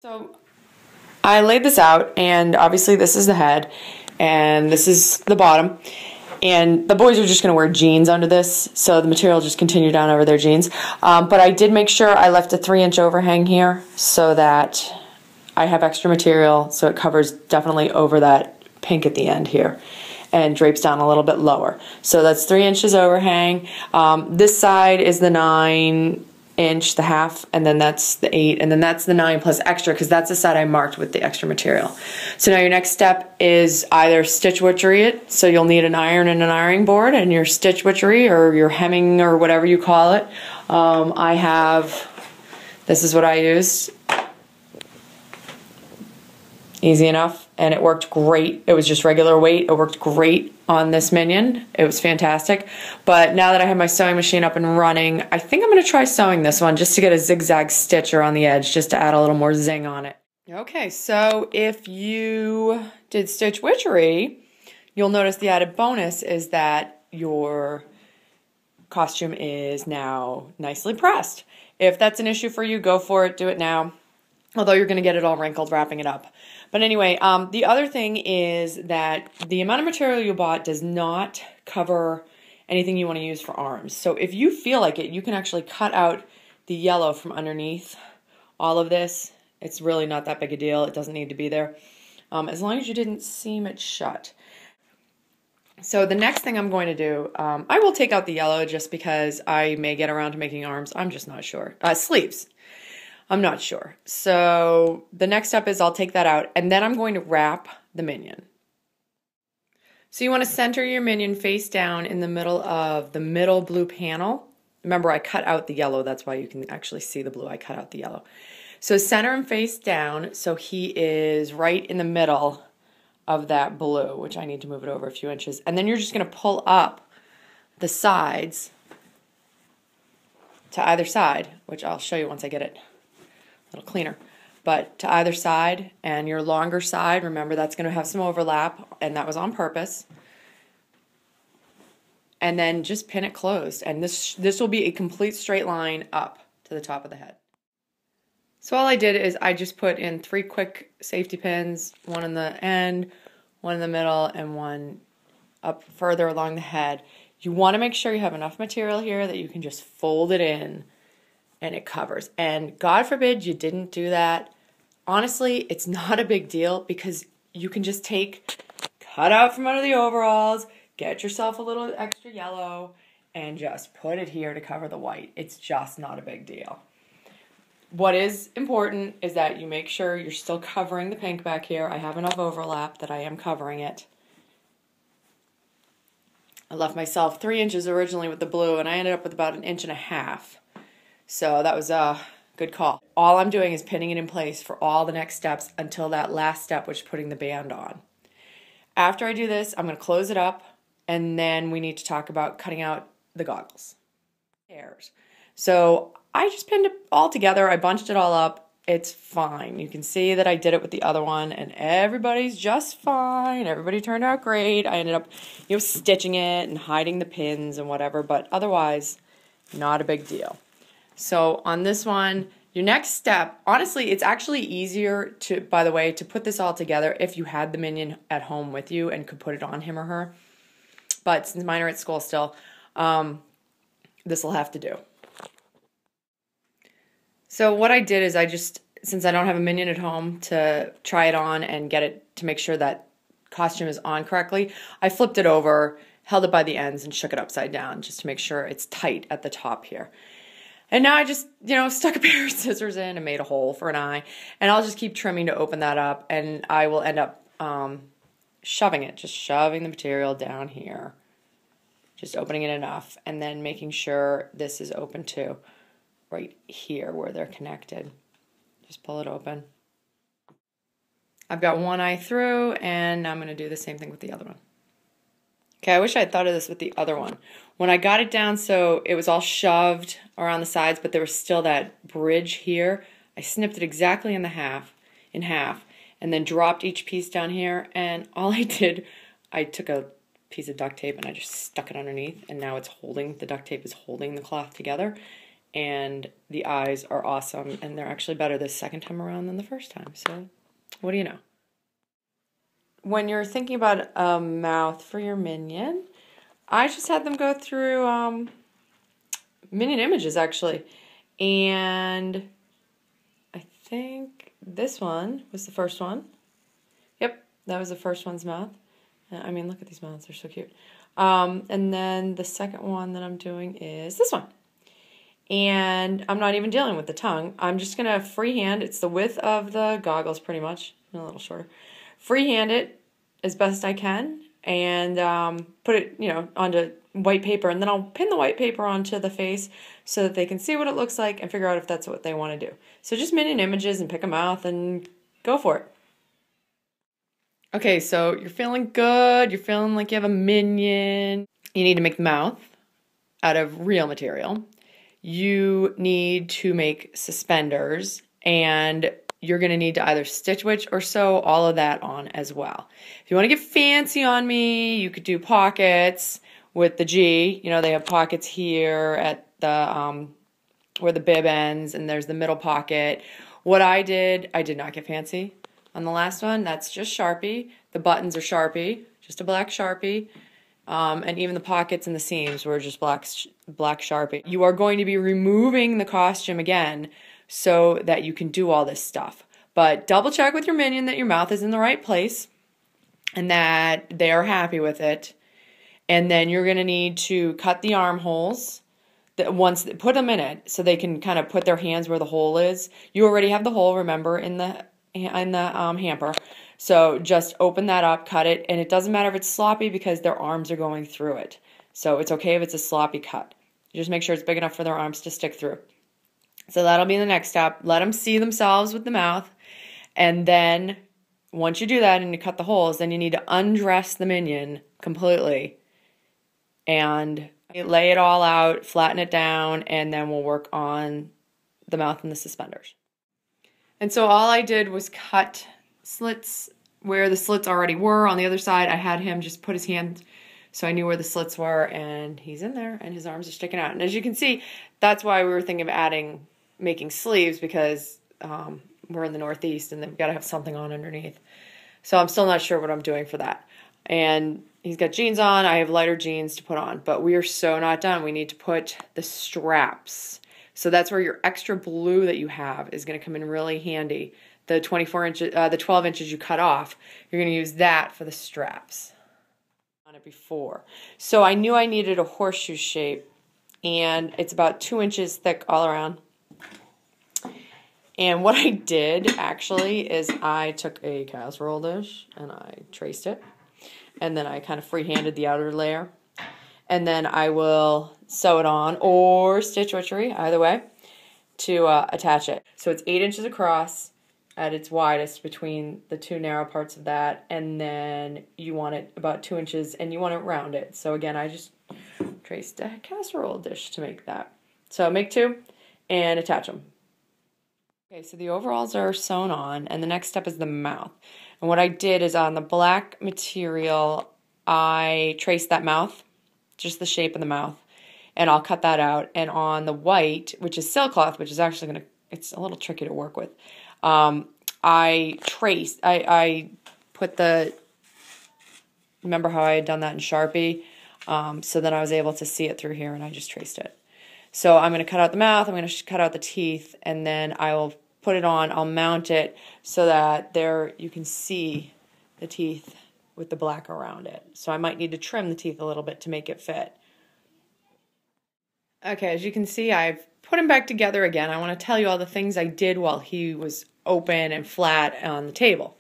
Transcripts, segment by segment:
So I laid this out, and obviously this is the head, and this is the bottom. And the boys are just going to wear jeans under this, so the material just continue down over their jeans. But I did make sure I left a 3-inch overhang here so that I have extra material, so it covers definitely over that pink at the end here and drapes down a little bit lower. So that's 3 inches overhang. This side is the 9-inch, the half, and then that's the 8, and then that's the 9 plus extra, because that's the side I marked with the extra material. So now your next step is either stitch witchery it, so you'll need an iron and an ironing board, and your stitch witchery or your hemming or whatever you call it. This is what I used. Easy enough, and it worked great. It was just regular weight. It worked great on this Minion. It was fantastic. But now that I have my sewing machine up and running, I think I'm going to try sewing this one just to get a zigzag stitch around the edge, just to add a little more zing on it. Okay, so if you did stitch witchery, you'll notice the added bonus is that your costume is now nicely pressed. If that's an issue for you, go for it. Do it now. Although you're going to get it all wrinkled wrapping it up. But anyway, the other thing is that the amount of material you bought does not cover anything you want to use for arms. So if you feel like it, you can actually cut out the yellow from underneath all of this. It's really not that big a deal. It doesn't need to be there. As long as you didn't seam it shut. So the next thing I'm going to do, I will take out the yellow just because I may get around to making arms. I'm just not sure. Sleeves. I'm not sure. So the next step is I'll take that out, and then I'm going to wrap the Minion. So you want to center your Minion face down in the middle of the middle blue panel. Remember, I cut out the yellow. That's why you can actually see the blue. I cut out the yellow. So center him face down so he is right in the middle of that blue, which I need to move it over a few inches. And then you're just going to pull up the sides to either side, which I'll show you once I get it a little cleaner, but to either side, and your longer side, remember that's going to have some overlap, and that was on purpose. And then just pin it closed, and this will be a complete straight line up to the top of the head. So all I did is I just put in 3 quick safety pins, one in the end, one in the middle, and one up further along the head. You want to make sure you have enough material here that you can just fold it in and it covers. And God forbid you didn't do that. Honestly, it's not a big deal because you can just cut out from under the overalls, get yourself a little extra yellow, and just put it here to cover the white. It's just not a big deal. What is important is that you make sure you're still covering the pink back here. I have enough overlap that I am covering it. I left myself 3 inches originally with the blue, and I ended up with about 1.5 inches. So that was a good call. All I'm doing is pinning it in place for all the next steps until that last step, which is putting the band on. After I do this, I'm going to close it up, and then we need to talk about cutting out the goggles. So I just pinned it all together. I bunched it all up. It's fine. You can see that I did it with the other one, and everybody's just fine. Everybody turned out great. I ended up, stitching it and hiding the pins and whatever, but otherwise, not a big deal. So on this one, your next step, honestly, it's actually easier to, by the way, to put this all together if you had the Minion at home with you and could put it on him or her. But since mine are at school still, this will have to do. So what I did is since I don't have a Minion at home to try it on and get it to make sure that costume is on correctly, I flipped it over, held it by the ends, and shook it upside down just to make sure it's tight at the top here. And now I just, stuck a pair of scissors in and made a hole for an eye. And I'll just keep trimming to open that up. And I will end up shoving the material down here. Just opening it enough. And then making sure this is open too. Right here where they're connected. Just pull it open. I've got one eye through, and I'm going to do the same thing with the other one. Okay, I wish I had thought of this with the other one. When I got it down so it was all shoved around the sides, but there was still that bridge here, I snipped it exactly in half, and then dropped each piece down here, and all I did, I took a piece of duct tape and I just stuck it underneath, and now the duct tape is holding the cloth together, and the eyes are awesome, and they're actually better this second time around than the first time. So what do you know? When you're thinking about a mouth for your minion, I just had them go through Minion Images, actually. And I think this one was the first one. Yep, that was the first one's mouth. I mean, look at these mouths. They're so cute. And then the second one that I'm doing is this one. And I'm not even dealing with the tongue. I'm just going to freehand. It's the width of the goggles pretty much, a little shorter. Freehand it as best I can and put it, onto white paper. And then I'll pin the white paper onto the face so that they can see what it looks like and figure out if that's what they want to do. So just Minion Images and pick a mouth and go for it. Okay, so you're feeling good. You're feeling like you have a minion. You need to make the mouth out of real material. You need to make suspenders, and you're going to need to either stitch witch or sew all of that on as well. If you want to get fancy on me, you could do pockets with the G. They have pockets here at the where the bib ends, and there's the middle pocket. What I did not get fancy on the last one. That's just Sharpie. The buttons are Sharpie, just a black Sharpie. And even the pockets and the seams were just black Sharpie. You are going to be removing the costume again so that you can do all this stuff. But double check with your minion that your mouth is in the right place and that they are happy with it. And then you're going to need to cut the armholes. Put them in it so they can kind of put their hands where the hole is. You already have the hole, remember, in the hamper. So just open that up, cut it, and it doesn't matter if it's sloppy because their arms are going through it. So it's okay if it's a sloppy cut. You just make sure it's big enough for their arms to stick through. So that'll be the next step. Let them see themselves with the mouth. And then once you do that and you cut the holes, then you need to undress the minion completely and lay it all out, flatten it down, and then we'll work on the mouth and the suspenders. And so all I did was cut slits where the slits already were. On the other side, I had him just put his hand so I knew where the slits were, and he's in there, and his arms are sticking out. And as you can see, that's why we were thinking of making sleeves, because we're in the Northeast, and they've got to have something on underneath. So I'm still not sure what I'm doing for that. And he's got jeans on. I have lighter jeans to put on, but we are so not done. We need to put the straps. So that's where your extra blue that you have is going to come in really handy. The 12 inches you cut off, you're going to use that for the straps. On it before. So I knew I needed a horseshoe shape, and it's about 2 inches thick all around. And what I did actually is I took a casserole dish and I traced it, and then I kind of freehanded the outer layer. And then I will sew it on or stitch witchery, either way, to attach it. So it's 8 inches across at its widest between the two narrow parts of that, and then you want it about 2 inches, and you want it rounded. So again, I just traced a casserole dish to make that. So make two and attach them. Okay, so the overalls are sewn on, and the next step is the mouth. And what I did is on the black material, I traced that mouth, just the shape of the mouth, and I'll cut that out. And on the white, which is sailcloth, which is actually it's a little tricky to work with, I put remember how I had done that in Sharpie? So then I was able to see it through here, and I just traced it. So I'm going to cut out the mouth, I'm going to cut out the teeth, and then I will put it on, I'll mount it so that you can see the teeth with the black around it. So I might need to trim the teeth a little bit to make it fit. Okay, as you can see, I've put him back together again. I want to tell you all the things I did while he was open and flat on the table.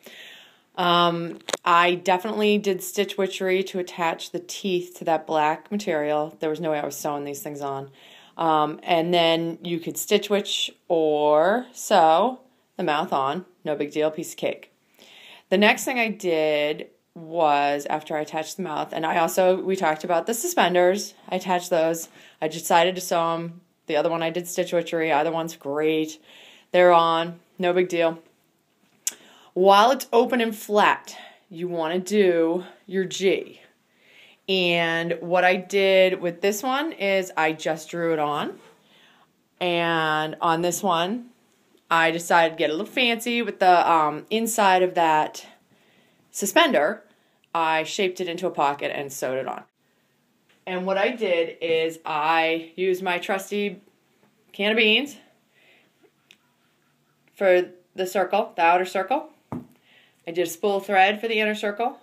I definitely did stitch witchery to attach the teeth to that black material. There was no way I was sewing these things on. And then you could stitch witch or sew the mouth on. No big deal, piece of cake. The next thing I did was, after I attached the mouth, and we talked about the suspenders. I attached those. I decided to sew them. The other one I did stitch witchery. Either one's great. They're on. No big deal. While it's open and flat, you want to do your G. And what I did with this one is I just drew it on. And on this one, I decided to get a little fancy with the inside of that suspender. I shaped it into a pocket and sewed it on. And what I did is I used my trusty can of beans for the circle, the outer circle. I did a spool of thread for the inner circle.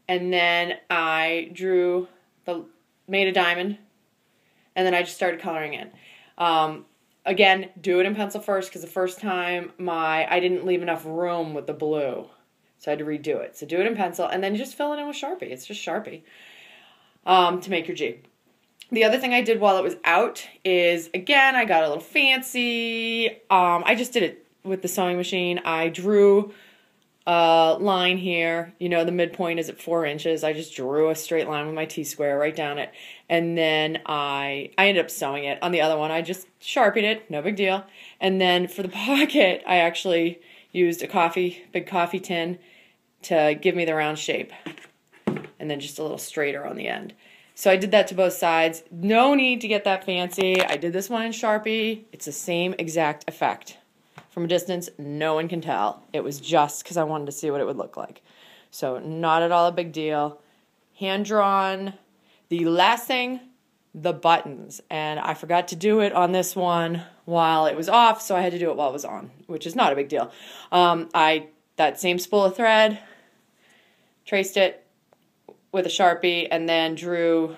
And then I made a diamond. And then I just started coloring in. Again, do it in pencil first, because the first time I didn't leave enough room with the blue. So I had to redo it. So do it in pencil and then just fill it in with Sharpie. It's just Sharpie to make your G. The other thing I did while it was out is, again, I got a little fancy. I just did it with the sewing machine. I drew a line here. You know, the midpoint is at 4 inches. I just drew a straight line with my T-square right down it. And then I ended up sewing it. On the other one, I just Sharpied it. No big deal. And then for the pocket, I actually used a big coffee tin to give me the round shape. And then just a little straighter on the end. So I did that to both sides. No need to get that fancy. I did this one in Sharpie. It's the same exact effect. From a distance, no one can tell. It was just because I wanted to see what it would look like. So not at all a big deal. Hand drawn. The last thing, the buttons. And I forgot to do it on this one while it was off, so I had to do it while it was on, which is not a big deal. That same spool of thread, traced it with a Sharpie, and then drew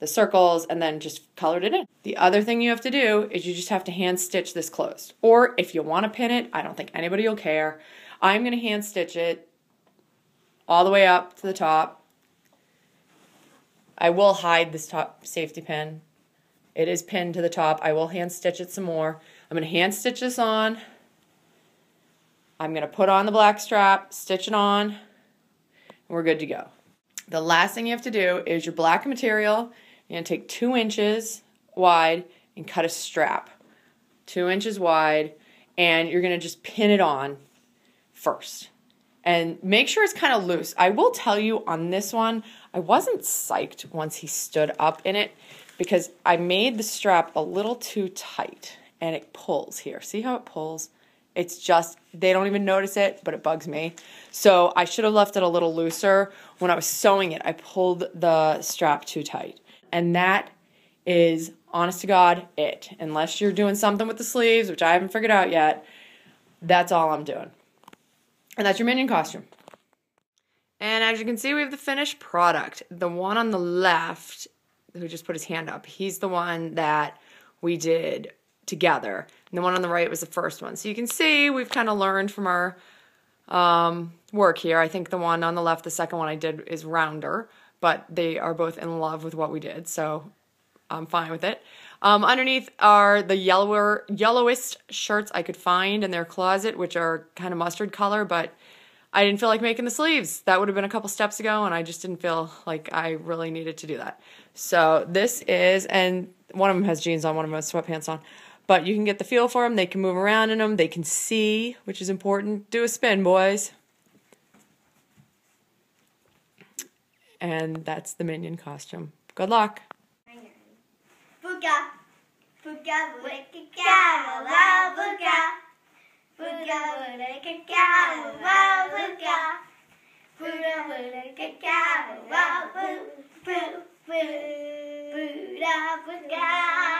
the circles and then just colored it in. The other thing you have to do is you just have to hand stitch this closed. Or if you want to pin it, I don't think anybody will care. I'm going to hand stitch it all the way up to the top. I will hide this top safety pin. It is pinned to the top. I will hand stitch it some more. I'm going to hand stitch this on. I'm going to put on the black strap, stitch it on, and we're good to go. The last thing you have to do is your black material. You're going to take 2 inches wide and cut a strap. 2 inches wide, and you're going to just pin it on first. And make sure it's kind of loose. I will tell you on this one, I wasn't psyched once he stood up in it because I made the strap a little too tight and it pulls here. See how it pulls? It's just, they don't even notice it, but it bugs me. So I should have left it a little looser. When I was sewing it, I pulled the strap too tight. And that is, honest to God, it. Unless you're doing something with the sleeves, which I haven't figured out yet, that's all I'm doing. And that's your Minion costume. And as you can see, we have the finished product. The one on the left, who just put his hand up, he's the one that we did together. And the one on the right was the first one. So you can see we've kind of learned from our work here. I think the one on the left, the second one I did, is rounder, but they are both in love with what we did, so I'm fine with it. Underneath are the yellowest shirts I could find in their closet, which are kind of mustard color, but I didn't feel like making the sleeves. That would have been a couple steps ago, and I just didn't feel like I really needed to do that. So this is, and one of them has jeans on, one of them has sweatpants on, but you can get the feel for them. They can move around in them. They can see, which is important. Do a spin, boys. And that's the Minion costume. Good luck. Booga, booga, booga, booga, booga, booga, booga, booga, booga, booga, booga,